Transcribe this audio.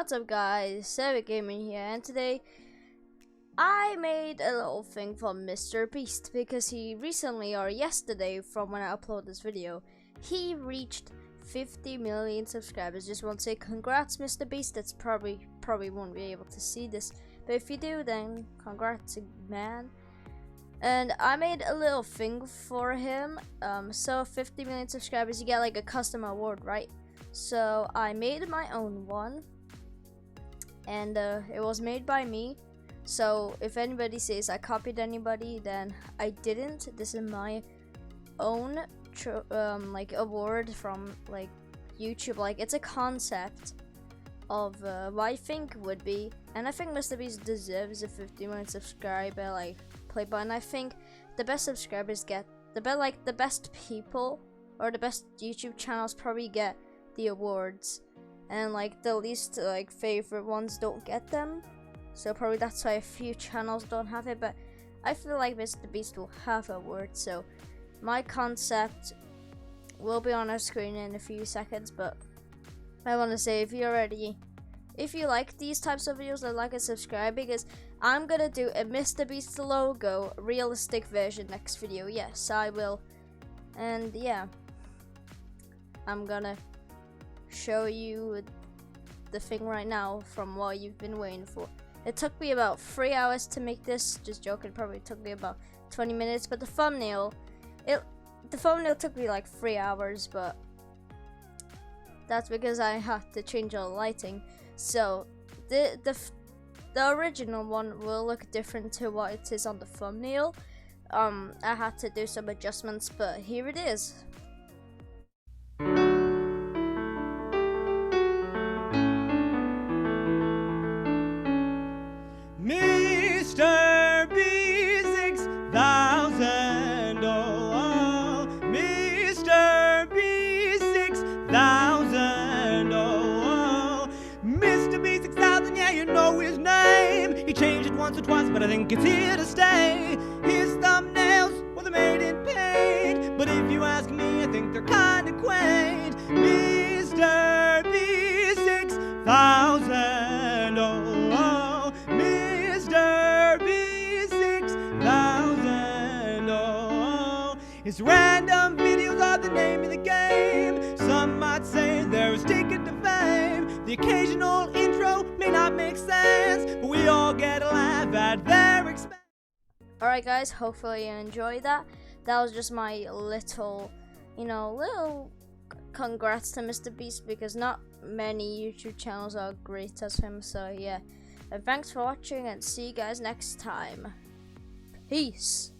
What's up guys, Sebik Gaming here, and today I made a little thing for MrBeast because he recently, or yesterday from when I uploaded this video, he reached 50 million subscribers. Just want to say congrats MrBeast. That's probably won't be able to see this, but if you do, then congrats man. And I made a little thing for him. So 50 million subscribers, you get like a custom award, right? So I made my own one, and it was made by me. So if anybody says I copied anybody, then I didn't. This is my own like award from like YouTube. Like it's a concept of what I think would be, and I think MrBeast deserves a 50 million subscriber like play button. I think the best subscribers get the best people, or the best YouTube channels probably get the awards, and like the least like favorite ones don't get them. So probably that's why a few channels don't have it, but I feel like MrBeast will have awards. So my concept will be on our screen in a few seconds, but I want to say if you like these types of videos, then like and subscribe, because I'm gonna do a MrBeast logo realistic version next video. Yes, I will. And yeah, I'm gonna show you the thing right now from what you've been waiting for. It took me about 3 hours to make this. Just joking, probably took me about 20 minutes, but the thumbnail took me like 3 hours, but that's because I had to change all the lighting. So the original one will look different to what it is on the thumbnail. I had to do some adjustments, but here it is. MrBeast 6000, oh, MrBeast 6000, oh, MrBeast 6000, yeah, you know his name. He changed it once or twice, but I think it's here to stay. His thumbnails, well, they're made in paint, but if you ask me, I think they're kinda quaint. MrBeast 6000, oh, MrBeast 6000, oh. His random videos are the name of the game. Some might say they're his ticket to fame. The occasional intro may not make sense, but we all get a laugh at their expense. Alright guys, hopefully you enjoyed that. That was just my little congrats to MrBeast, because not many YouTube channels are great as him. So yeah, and thanks for watching, and see you guys next time. Peace.